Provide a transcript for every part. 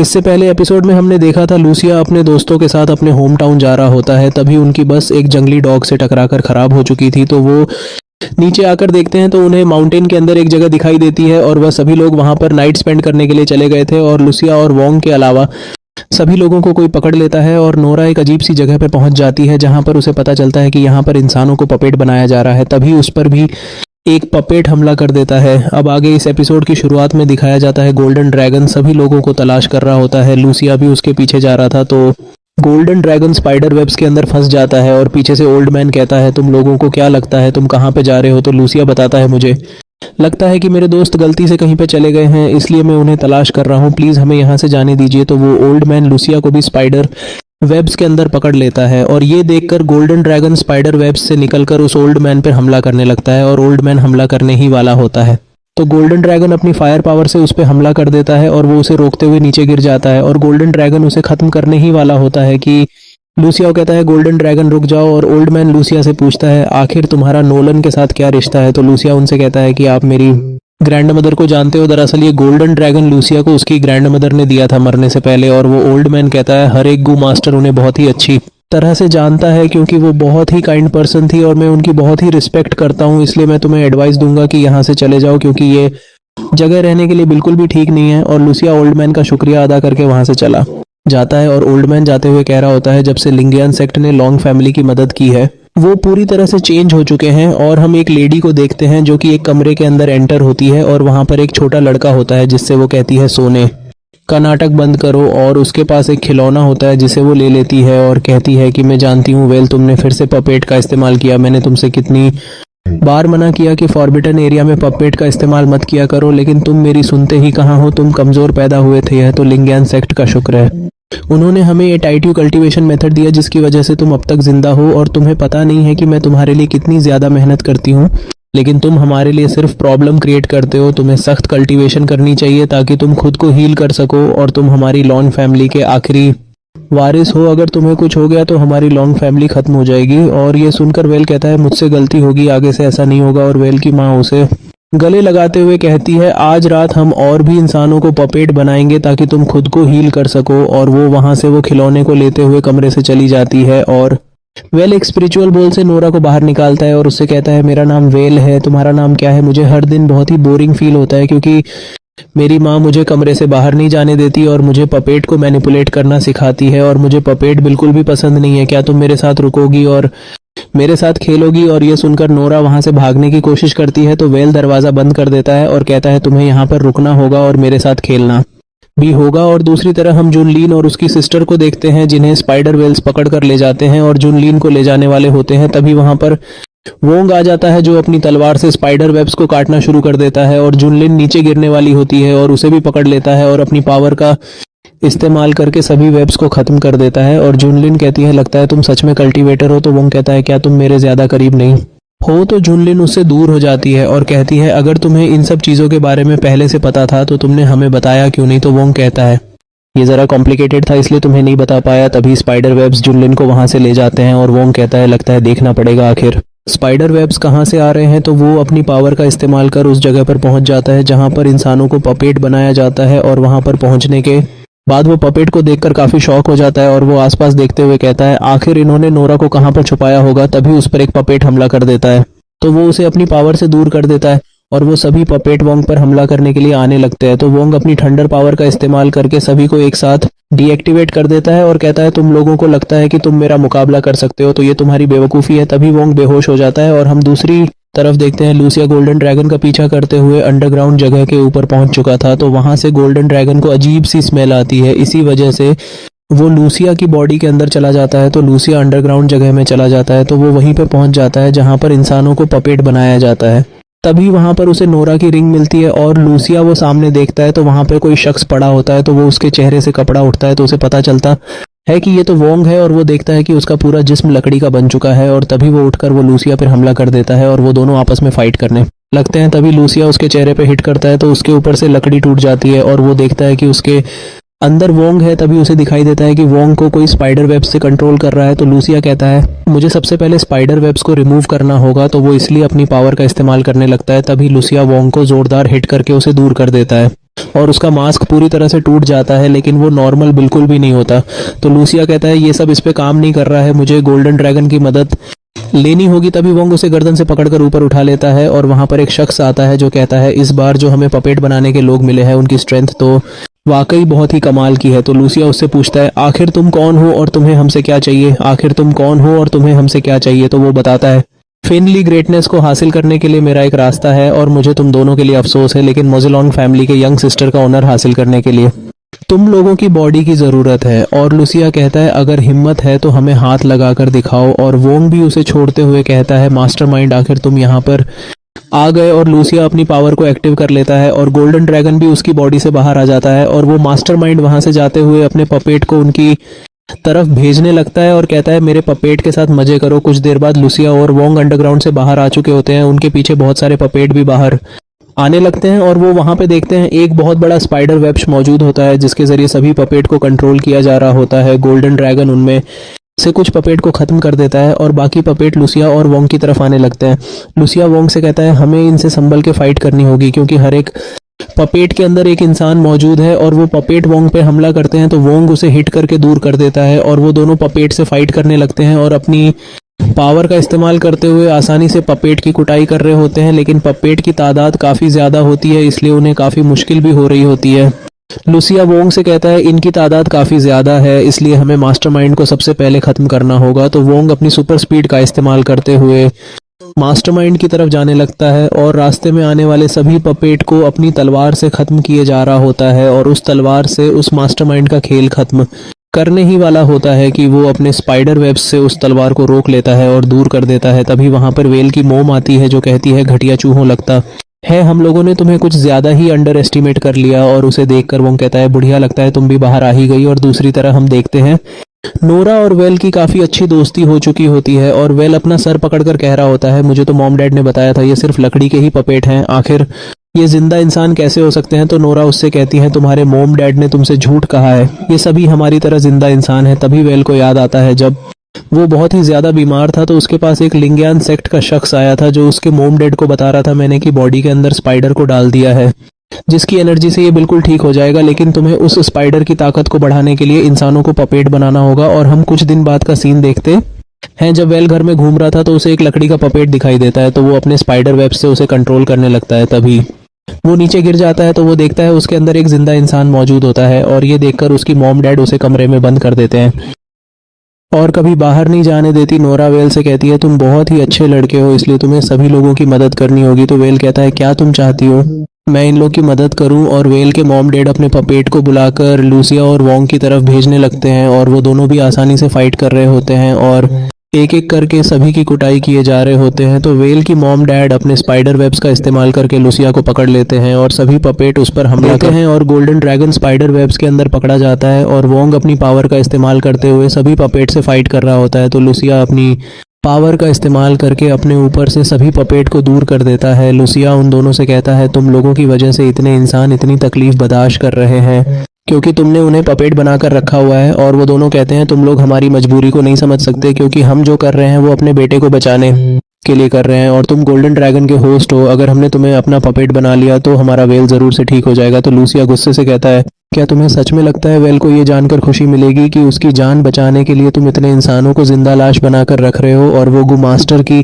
इससे पहले एपिसोड में हमने देखा था लूसिया अपने दोस्तों के साथ अपने होम टाउन जा रहा होता है, तभी उनकी बस एक जंगली डॉग से टकराकर खराब हो चुकी थी। तो वो नीचे आकर देखते हैं तो उन्हें माउंटेन के अंदर एक जगह दिखाई देती है और वह सभी लोग वहां पर नाइट स्पेंड करने के लिए चले गए थे और लूसिया और वोंग के अलावा सभी लोगों को कोई पकड़ लेता है और नोरा एक अजीब सी जगह पर पहुंच जाती है जहां पर उसे पता चलता है कि यहाँ पर इंसानों को पपेट बनाया जा रहा है। तभी उस पर भी एक पपेट हमला कर देता है। अब आगे इस एपिसोड की शुरुआत में दिखाया जाता है गोल्डन ड्रैगन सभी लोगों को तलाश कर रहा होता है। लूसिया भी उसके पीछे जा रहा था तो गोल्डन ड्रैगन स्पाइडर वेब्स के अंदर फंस जाता है और पीछे से ओल्ड मैन कहता है तुम लोगों को क्या लगता है तुम कहाँ पे जा रहे हो? तो लूसिया बताता है मुझे लगता है कि मेरे दोस्त गलती से कहीं पे चले गए हैं, इसलिए मैं उन्हें तलाश कर रहा हूँ, प्लीज हमें यहाँ से जाने दीजिए। तो वो ओल्ड मैन लूसिया को भी स्पाइडर वेब्स के अंदर पकड़ लेता है और ये देखकर गोल्डन ड्रैगन स्पाइडर वेब्स से निकलकर उस ओल्ड मैन पर हमला करने लगता है और ओल्ड मैन हमला करने ही वाला होता है। तो गोल्डन ड्रैगन अपनी फायर पावर से उस पर हमला कर देता है और वो उसे रोकते हुए नीचे गिर जाता है और गोल्डन ड्रैगन उसे खत्म करने ही वाला होता है कि लूसिया को कहता है गोल्डन ड्रैगन रुक जाओ। और ओल्ड मैन लूसिया से पूछता है आखिर तुम्हारा नोलन के साथ क्या रिश्ता है? तो लूसिया उनसे कहता है कि आप मेरी ग्रैंड मदर को जानते हो, दरअसल ये गोल्डन ड्रैगन लूसिया को उसकी ग्रैंड मदर ने दिया था मरने से पहले। और वो ओल्ड मैन कहता है हर एक गू मास्टर उन्हें बहुत ही अच्छी तरह से जानता है क्योंकि वो बहुत ही काइंड पर्सन थी और मैं उनकी बहुत ही रिस्पेक्ट करता हूँ, इसलिए मैं तुम्हें एडवाइस दूंगा कि यहाँ से चले जाओ क्योंकि ये जगह रहने के लिए बिल्कुल भी ठीक नहीं है। और लूसिया ओल्ड मैन का शुक्रिया अदा करके वहां से चला जाता है और ओल्ड मैन जाते हुए कह रहा होता है जब से लिंगियन सेक्ट ने लॉन्ग फैमिली की मदद की है वो पूरी तरह से चेंज हो चुके हैं। और हम एक लेडी को देखते हैं जो कि एक कमरे के अंदर एंटर होती है और वहां पर एक छोटा लड़का होता है जिससे वो कहती है सोने का नाटक बंद करो। और उसके पास एक खिलौना होता है जिसे वो ले लेती है और कहती है कि मैं जानती हूँ वेल तुमने फिर से पपेट का इस्तेमाल किया, मैंने तुमसे कितनी बार मना किया कि फॉरबिडन एरिया में पपेट का इस्तेमाल मत किया करो, लेकिन तुम मेरी सुनते ही कहाँ हो, तुम कमजोर पैदा हुए थे, यह तो लिंगियन सेक्ट का शुक्र है। उन्होंने हमें ये टाइट्यू कल्टीवेशन मेथड दिया जिसकी वजह से तुम अब तक जिंदा हो और तुम्हें पता नहीं है कि मैं तुम्हारे लिए कितनी ज्यादा मेहनत करती हूँ, लेकिन तुम हमारे लिए सिर्फ प्रॉब्लम क्रिएट करते हो। तुम्हें सख्त कल्टीवेशन करनी चाहिए ताकि तुम खुद को हील कर सको और तुम हमारी लॉन्ग फैमिली के आखिरी वारिस हो। अगर तुम्हें कुछ हो गया तो हमारी लॉन्ग फैमिली खत्म हो जाएगी। और ये सुनकर वेल कहता है मुझसे गलती होगी, आगे से ऐसा नहीं होगा। और वेल की माँ उसे गले लगाते हुए कहती है आज रात हम और भी इंसानों को पपेट बनाएंगे ताकि तुम खुद को हील कर सको। और वो वहां से वो खिलौने को लेते हुए कमरे से चली जाती है और वेल एक स्पिरिचुअल बोल से नोरा को बाहर निकालता है और उससे कहता है मेरा नाम वेल है, तुम्हारा नाम क्या है? मुझे हर दिन बहुत ही बोरिंग फील होता है क्योंकि मेरी माँ मुझे कमरे से बाहर नहीं जाने देती और मुझे पपेट को मैनिपुलेट करना सिखाती है और मुझे पपेट बिल्कुल भी पसंद नहीं है, क्या तुम मेरे साथ रुकोगी और मेरे साथ खेलोगी? और ये सुनकर नोरा वहां से भागने की कोशिश करती है तो वेल दरवाजा बंद कर देता है और कहता है तुम्हें यहाँ पर रुकना होगा और मेरे साथ खेलना भी होगा। और दूसरी तरह हम जुनलीन और उसकी सिस्टर को देखते हैं जिन्हें स्पाइडर वेल्स पकड़ कर ले जाते हैं और जुनलीन को ले जाने वाले होते हैं। तभी वहां पर वोंग आ जाता है जो अपनी तलवार से स्पाइडर वेब्स को काटना शुरू कर देता है और जुनलिन नीचे गिरने वाली होती है और उसे भी पकड़ लेता है और अपनी पावर का इस्तेमाल करके सभी वेब्स को खत्म कर देता है। और जुनलिन कहती है लगता है तुम सच में कल्टीवेटर हो? तो वोंग कहता है क्या तुम मेरे ज्यादा करीब नहीं हो? तो जुनलिन उससे दूर हो जाती है और कहती है अगर तुम्हें इन सब चीजों के बारे में पहले से पता था तो तुमने हमें बताया क्यों नहीं? तो वोंग कहता है ये जरा कॉम्प्लिकेटेड था इसलिए तुम्हें नहीं बता पाया। तभी स्पाइडर वेब्स जुनलिन को वहां से ले जाते हैं और वोंग कहता है लगता है देखना पड़ेगा आखिर स्पाइडर वेब्स कहाँ से आ रहे हैं। तो वो अपनी पावर का इस्तेमाल कर उस जगह पर पहुंच जाता है जहां पर इंसानों को पपेट बनाया जाता है और वहां पर पहुंचने के बाद वो पपेट को देखकर काफी शॉक हो जाता है और वो आसपास देखते हुए कहता है आखिर इन्होंने नोरा को कहाँ पर छुपाया होगा। तभी उस पर एक पपेट हमला कर देता है तो वो उसे अपनी पावर से दूर कर देता है और वो सभी पपेट वोंग पर हमला करने के लिए आने लगते हैं। तो वोंग अपनी थंडर पावर का इस्तेमाल करके सभी को एक साथ डीएक्टिवेट कर देता है और कहता है तुम लोगों को लगता है कि तुम मेरा मुकाबला कर सकते हो, तो ये तुम्हारी बेवकूफ़ी है। तभी वोंग बेहोश हो जाता है और हम दूसरी तरफ देखते हैं लूसिया गोल्डन ड्रैगन का पीछा करते हुए अंडरग्राउंड जगह के ऊपर पहुंच चुका था। तो वहां से गोल्डन ड्रैगन को अजीब सी स्मेल आती है, इसी वजह से वो लूसिया की बॉडी के अंदर चला जाता है। तो लूसिया अंडरग्राउंड जगह में चला जाता है तो वो वहीं पर पहुंच जाता है जहां पर इंसानों को पपेट बनाया जाता है। तभी वहां पर उसे नोरा की रिंग मिलती है और लूसिया वो सामने देखता है तो वहां पर कोई शख्स पड़ा होता है तो वो उसके चेहरे से कपड़ा उठता है तो उसे पता चलता है कि ये तो वोंग है और वो देखता है कि उसका पूरा जिस्म लकड़ी का बन चुका है। और तभी वो उठकर वो लूसिया पर हमला कर देता है और वो दोनों आपस में फाइट करने लगते हैं। तभी लूसिया उसके चेहरे पे हिट करता है तो उसके ऊपर से लकड़ी टूट जाती है और वो देखता है कि उसके अंदर वोंग है। तभी उसे दिखाई देता है कि वोंग को कोई स्पाइडर वेब्स से कंट्रोल कर रहा है। तो लूसिया कहता है मुझे सबसे पहले स्पाइडर वेब्स को रिमूव करना होगा, तो वो इसलिए अपनी पावर का इस्तेमाल करने लगता है। तभी लूसिया वोंग को जोरदार हिट करके उसे दूर कर देता है। और उसका मास्क पूरी तरह से टूट जाता है, लेकिन वो नॉर्मल बिल्कुल भी नहीं होता। तो लूसिया कहता है ये सब इस पे काम नहीं कर रहा है, मुझे गोल्डन ड्रैगन की मदद लेनी होगी। तभी वोंग उसे गर्दन से पकड़कर ऊपर उठा लेता है और वहां पर एक शख्स आता है जो कहता है इस बार जो हमें पपेट बनाने के लोग मिले हैं उनकी स्ट्रेंथ तो वाकई बहुत ही कमाल की है। तो लूसिया उससे पूछता है आखिर तुम कौन हो और तुम्हें हमसे क्या चाहिए, आखिर तुम कौन हो और तुम्हें हमसे क्या चाहिए। तो वो बताता है फिनली ग्रेटनेस को हासिल करने के लिए मेरा एक रास्ता है और मुझे तुम दोनों के लिए अफसोस है, लेकिन मोज़ेलोंग फैमिली के यंग सिस्टर का ऑनर हासिल करने के लिए तुम लोगों की बॉडी की ज़रूरत है। और लूसिया कहता है अगर हिम्मत है तो हमें हाथ लगाकर दिखाओ। और वोंग भी उसे छोड़ते हुए कहता है मास्टरमाइंड आखिर तुम यहाँ पर आ गए। और लूसिया अपनी पावर को एक्टिव कर लेता है और गोल्डन ड्रैगन भी उसकी बॉडी से बाहर आ जाता है और वो मास्टरमाइंड वहां से जाते हुए अपने पपेट को उनकी तरफ भेजने लगता है और कहता है मेरे पपेट के साथ मजे करो। कुछ देर बाद लूसिया और वोंग अंडरग्राउंड से बाहर आ चुके होते हैं, उनके पीछे बहुत सारे पपेट भी बाहर आने लगते हैं और वो वहां पे देखते हैं एक बहुत बड़ा स्पाइडर वेब मौजूद होता है जिसके जरिए सभी पपेट को कंट्रोल किया जा रहा होता है। गोल्डन ड्रैगन उनमें से कुछ पपेट को खत्म कर देता है और बाकी पपेट लूसिया और वोंग की तरफ आने लगते हैं। लूसिया वोंग से कहता है हमें इनसे संभल के फाइट करनी होगी क्योंकि हर एक पपेट के अंदर एक इंसान मौजूद है और वो पपेट वोंग पे हमला करते हैं तो वोंग उसे हिट करके दूर कर देता है और वो दोनों पपेट से फाइट करने लगते हैं और अपनी पावर का इस्तेमाल करते हुए आसानी से पपेट की कुटाई कर रहे होते हैं। लेकिन पपेट की तादाद काफ़ी ज़्यादा होती है इसलिए उन्हें काफ़ी मुश्किल भी हो रही होती है। लूसिया वोंग से कहता है इनकी तादाद काफ़ी ज़्यादा है इसलिए हमें मास्टरमाइंड को सबसे पहले ख़त्म करना होगा। तो वोंग अपनी सुपर स्पीड का इस्तेमाल करते हुए मास्टरमाइंड की तरफ जाने लगता है और रास्ते में आने वाले सभी पपेट को अपनी तलवार से ख़त्म किए जा रहा होता है और उस तलवार से उस मास्टरमाइंड का खेल ख़त्म करने ही वाला होता है कि वो अपने स्पाइडर वेब्स से उस तलवार को रोक लेता है और दूर कर देता है। तभी वहां पर वेल की मोम आती है जो कहती है घटिया चूहों लगता है हम लोगों ने तुम्हें कुछ ज्यादा ही अंडर एस्टिमेट कर लिया। और उसे देखकर वो कहता है बढ़िया लगता है तुम भी बाहर आ ही गई। और दूसरी तरह हम देखते हैं नोरा और वेल की काफी अच्छी दोस्ती हो चुकी होती है और वेल अपना सर पकड़कर कह रहा होता है मुझे तो मॉम डैड ने बताया था ये सिर्फ लकड़ी के ही पपेट हैं, आखिर ये जिंदा इंसान कैसे हो सकते हैं। तो नोरा उससे कहती है तुम्हारे मॉम डैड ने तुमसे झूठ कहा है, ये सभी हमारी तरह जिंदा इंसान है। तभी वेल को याद आता है जब वो बहुत ही ज्यादा बीमार था तो उसके पास एक लिंगियान सेक्ट का शख्स आया था जो उसके मॉम डैड को बता रहा था मैंने कि बॉडी के अंदर स्पाइडर को डाल दिया है जिसकी एनर्जी से ये बिल्कुल ठीक हो जाएगा, लेकिन तुम्हें उस स्पाइडर की ताकत को बढ़ाने के लिए इंसानों को पपेट बनाना होगा। और हम कुछ दिन बाद का सीन देखते हैं जब वेल घर में घूम रहा था तो उसे एक लकड़ी का पपेट दिखाई देता है तो वो अपने स्पाइडर वेब से उसे कंट्रोल करने लगता है। तभी वो नीचे गिर जाता है तो वो देखता है उसके अंदर एक जिंदा इंसान मौजूद होता है और ये देखकर उसकी मॉम डैड उसे कमरे में बंद कर देते हैं और कभी बाहर नहीं जाने देती। नोरा वेल से कहती है तुम बहुत ही अच्छे लड़के हो इसलिए तुम्हें सभी लोगों की मदद करनी होगी। तो वेल कहता है क्या तुम चाहती हो मैं इन लोग की मदद करूं। और वेल के मॉम डैड अपने पपेट को बुलाकर लूसिया और वोंग की तरफ भेजने लगते हैं और वो दोनों भी आसानी से फाइट कर रहे होते हैं और एक एक करके सभी की कुटाई किए जा रहे होते हैं। तो वेल की मॉम डैड अपने स्पाइडर वेब्स का इस्तेमाल करके लूसिया को पकड़ लेते हैं और सभी पपेट उस पर हमला करते हैं और गोल्डन ड्रैगन स्पाइडर वेब्स के अंदर पकड़ा जाता है और वोंग अपनी पावर का इस्तेमाल करते हुए सभी पपेट से फाइट कर रहा होता है। तो लूसिया अपनी पावर का इस्तेमाल करके अपने ऊपर से सभी पपेट को दूर कर देता है। लूसिया उन दोनों से कहता है तुम लोगों की वजह से इतने इंसान इतनी तकलीफ बर्दाश्त कर रहे हैं क्योंकि तुमने उन्हें पपेट बनाकर रखा हुआ है। और वो दोनों कहते हैं तुम लोग हमारी मजबूरी को नहीं समझ सकते क्योंकि हम जो कर रहे हैं वो अपने बेटे को बचाने के लिए कर रहे हैं और तुम गोल्डन ड्रैगन के होस्ट हो, अगर हमने तुम्हें अपना पपेट बना लिया तो हमारा वेल जरूर से ठीक हो जाएगा। तो लूसिया गुस्से से कहता है क्या तुम्हें सच में लगता है वेल को ये जानकर खुशी मिलेगी कि उसकी जान बचाने के लिए तुम इतने इंसानों को जिंदा लाश बनाकर रख रहे हो। और वो गु मास्टर की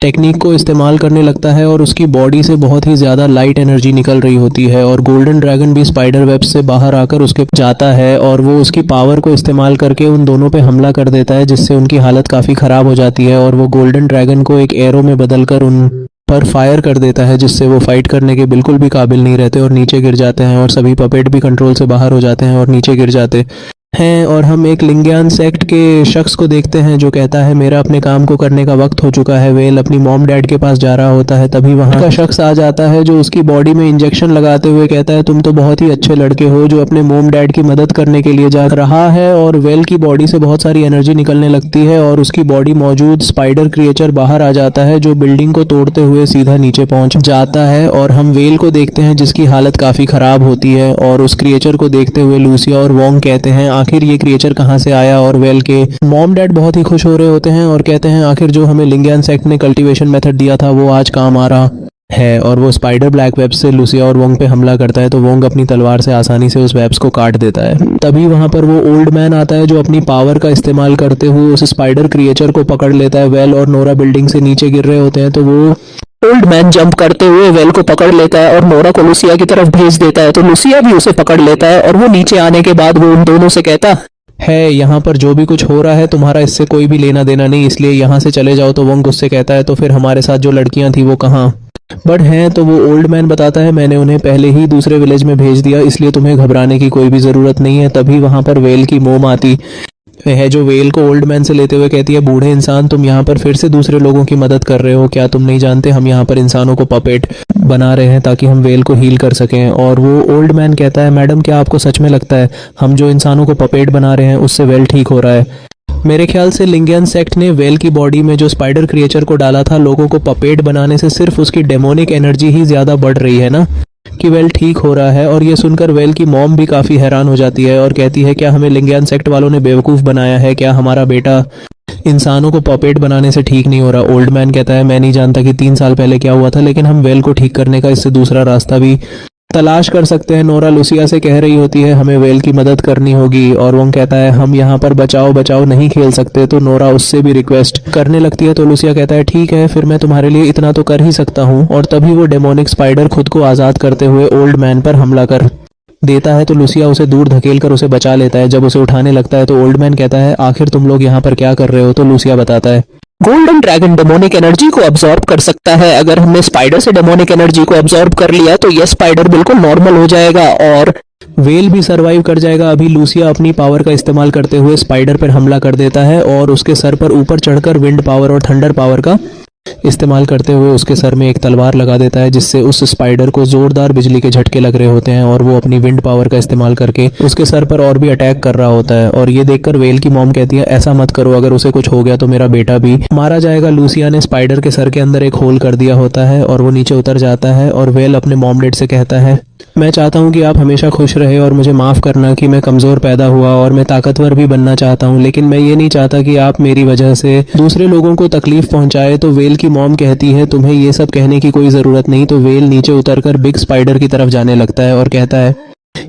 टेक्निक को इस्तेमाल करने लगता है और उसकी बॉडी से बहुत ही ज़्यादा लाइट एनर्जी निकल रही होती है और गोल्डन ड्रैगन भी स्पाइडर वेब से बाहर आकर उसके जाता है और वो उसकी पावर को इस्तेमाल करके उन दोनों पे हमला कर देता है जिससे उनकी हालत काफ़ी ख़राब हो जाती है और वो गोल्डन ड्रैगन को एक एरो में बदलकर उन पर फायर कर देता है जिससे वो फाइट करने के बिल्कुल भी काबिल नहीं रहते और नीचे गिर जाते हैं और सभी पपेट भी कंट्रोल से बाहर हो जाते हैं और नीचे गिर जाते हैं। और हम एक लिंगियान सेक्ट के शख्स को देखते हैं जो कहता है मेरा अपने काम को करने का वक्त हो चुका है। वेल अपनी मॉम डैड के पास जा रहा होता है तभी वहां का शख्स आ जाता है जो उसकी बॉडी में इंजेक्शन लगाते हुए कहता है तुम तो बहुत ही अच्छे लड़के हो जो अपने मॉम डैड की मदद करने के लिए जा रहा है। और वेल की बॉडी से बहुत सारी एनर्जी निकलने लगती है और उसकी बॉडी मौजूद स्पाइडर क्रिएचर बाहर आ जाता है जो बिल्डिंग को तोड़ते हुए सीधा नीचे पहुंच जाता है। और हम वेल को देखते हैं जिसकी हालत काफी खराब होती है और उस क्रिएचर को देखते हुए लूसिया और वोंग कहते हैं आखिर ये क्रिएचर कहां से आया। और वेल के मॉम डैड बहुत ही खुश हो रहे होते हैं और कहते हैं आखिर जो हमें लिंगियान सेक्ट ने कल्टीवेशन मेथड दिया था वो आज काम आ रहा। है और वो स्पाइडर ब्लैक वेब से लूसिया और वोंग पे हमला करता है तो वोंग अपनी तलवार से आसानी से उस वेब्स को काट देता है। तभी वहां पर वो ओल्ड मैन आता है जो अपनी पावर का इस्तेमाल करते हुए उस स्पाइडर क्रिएचर को पकड़ लेता है। वेल और नोरा बिल्डिंग से नीचे गिर रहे होते हैं तो वो ओल्ड मैन जंप करते हुए वेल को पकड़ लेता है और नोरा को लूसिया की तरफ भेज देता है तो लूसिया भी उसे पकड़ लेता है और वो नीचे आने के बाद वो उन दोनों से कहता है यहाँ पर जो भी कुछ हो रहा है तुम्हारा इससे कोई भी लेना देना नहीं, इसलिए यहाँ से चले जाओ। तो वोंग उससे कहता है तो फिर हमारे साथ जो लड़कियां थी वो कहाँ बट हैं? तो वो ओल्ड मैन बताता है मैंने उन्हें पहले ही दूसरे विलेज में भेज दिया, इसलिए तुम्हें घबराने की कोई भी जरूरत नहीं है। तभी वहां पर वेल की मोम आती है जो वेल को ओल्ड मैन से लेते हुए कहती है बूढ़े इंसान तुम यहाँ पर फिर से दूसरे लोगों की मदद कर रहे हो, क्या तुम नहीं जानते हम यहाँ पर इंसानों को पपेट बना रहे हैं ताकि हम वेल को हील कर सकें। और वो ओल्ड मैन कहता है मैडम क्या आपको सच में लगता है हम जो इंसानों को पपेट बना रहे हैं उससे वेल ठीक हो रहा है? मेरे ख्याल से लिंगियन सेक्ट ने वेल की बॉडी में जो स्पाइडर क्रिएचर को डाला था लोगों को पपेट बनाने से सिर्फ उसकी डेमोनिक एनर्जी ही ज्यादा बढ़ रही है ना कि वेल ठीक हो रहा है। और ये सुनकर वेल की मॉम भी काफी हैरान हो जाती है और कहती है क्या हमें लिंगियन सेक्ट वालों ने बेवकूफ बनाया है, क्या हमारा बेटा इंसानों को पपेट बनाने से ठीक नहीं हो रहा? ओल्ड मैन कहता है मैं नहीं जानता कि 3 साल पहले क्या हुआ था लेकिन हम वेल को ठीक करने का इससे दूसरा रास्ता भी तलाश कर सकते हैं। नोरा लूसिया से कह रही होती है हमें वेल की मदद करनी होगी और वो कहता है हम यहाँ पर बचाओ बचाओ नहीं खेल सकते। तो नोरा उससे भी रिक्वेस्ट करने लगती है तो लूसिया कहता है ठीक है फिर मैं तुम्हारे लिए इतना तो कर ही सकता हूँ। और तभी वो डेमोनिक स्पाइडर खुद को आजाद करते हुए ओल्ड मैन पर हमला कर देता है तो लूसिया उसे दूर धकेल कर उसे बचा लेता है। जब उसे उठाने लगता है तो ओल्ड मैन कहता है आखिर तुम लोग यहाँ पर क्या कर रहे हो? तो लूसिया बताता है गोल्डन ड्रैगन डेमोनिक एनर्जी को अब्सॉर्ब कर सकता है, अगर हमने स्पाइडर से डेमोनिक एनर्जी को अब्सॉर्ब कर लिया तो यह स्पाइडर बिल्कुल नॉर्मल हो जाएगा और वेल भी सरवाइव कर जाएगा। अभी लूसिया अपनी पावर का इस्तेमाल करते हुए स्पाइडर पर हमला कर देता है और उसके सर पर ऊपर चढ़कर विंड पावर और थंडर पावर का इस्तेमाल करते हुए उसके सर में एक तलवार लगा देता है जिससे उस स्पाइडर को जोरदार बिजली के झटके लग रहे होते हैं और वो अपनी विंड पावर का इस्तेमाल करके उसके सर पर और भी अटैक कर रहा होता है। और ये देखकर वेल की मॉम कहती है ऐसा मत करो, अगर उसे कुछ हो गया तो मेरा बेटा भी मारा जाएगा। लूसिया ने स्पाइडर के सर के अंदर एक होल कर दिया होता है और वो नीचे उतर जाता है और वेल अपने मॉम डैड से कहता है मैं चाहता हूँ कि आप हमेशा खुश रहे और मुझे माफ करना कि मैं कमजोर पैदा हुआ और मैं ताकतवर भी बनना चाहता हूँ, लेकिन मैं ये नहीं चाहता कि आप मेरी वजह से दूसरे लोगों को तकलीफ पहुंचाए। तो वेल की मॉम कहती है तुम्हें ये सब कहने की कोई जरूरत नहीं। तो वेल नीचे उतरकर बिग स्पाइडर की तरफ जाने लगता है और कहता है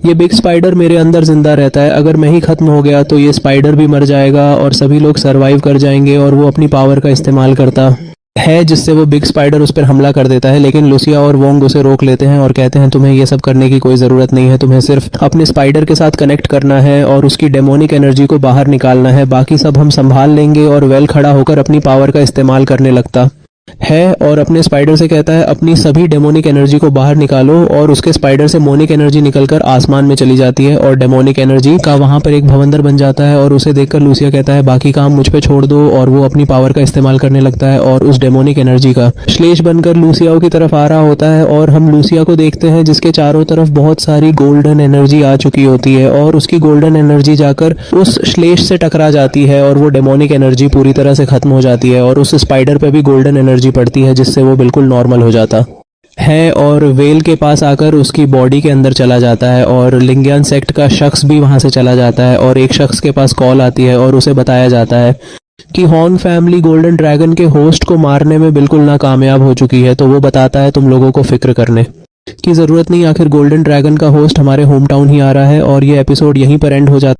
ये बिग स्पाइडर मेरे अंदर जिंदा रहता है, अगर मैं ही खत्म हो गया तो ये स्पाइडर भी मर जाएगा और सभी लोग सरवाइव कर जाएंगे। और वो अपनी पावर का इस्तेमाल करता है जिससे वो बिग स्पाइडर उस पर हमला कर देता है, लेकिन लूसिया और वोंग उसे रोक लेते हैं और कहते हैं तुम्हें ये सब करने की कोई जरूरत नहीं है, तुम्हें सिर्फ अपने स्पाइडर के साथ कनेक्ट करना है और उसकी डेमोनिक एनर्जी को बाहर निकालना है, बाकी सब हम संभाल लेंगे। और वेल खड़ा होकर अपनी पावर का इस्तेमाल करने लगता है और अपने स्पाइडर से कहता है अपनी सभी डेमोनिक एनर्जी को बाहर निकालो। और उसके स्पाइडर से मोनिक एनर्जी निकलकर आसमान में चली जाती है और डेमोनिक एनर्जी का वहां पर एक भवंदर बन जाता है। और उसे देखकर लूसिया कहता है बाकी काम मुझ पे छोड़ दो और वो अपनी पावर का इस्तेमाल करने लगता है और उस डेमोनिक एनर्जी का श्लेष बनकर लूसिया की तरफ आ रहा होता है। और हम लूसिया को देखते हैं जिसके चारों तरफ बहुत सारी गोल्डन एनर्जी आ चुकी होती है और उसकी गोल्डन एनर्जी जाकर उस श्लेष से टकरा जाती है और वो डेमोनिक एनर्जी पूरी तरह से खत्म हो जाती है और उस स्पाइडर पे भी गोल्डन एनर्जी पड़ती है जिससे वो बिल्कुल नॉर्मल हो जाता है और वेल के पास आकर उसकी बॉडी के अंदर चला जाता है। और लिंगियन सेक्ट का शख्स भी वहां से चला जाता है और एक शख्स के पास कॉल आती है और उसे बताया जाता है कि हॉर्न फैमिली गोल्डन ड्रैगन के होस्ट को मारने में बिल्कुल नाकामयाब हो चुकी है। तो वो बताता है तुम लोगों को फिक्र करने की जरूरत नहीं, आखिर गोल्डन ड्रैगन का होस्ट हमारे होम टाउन ही आ रहा है। और ये एपिसोड यहीं पर एंड हो जाता है।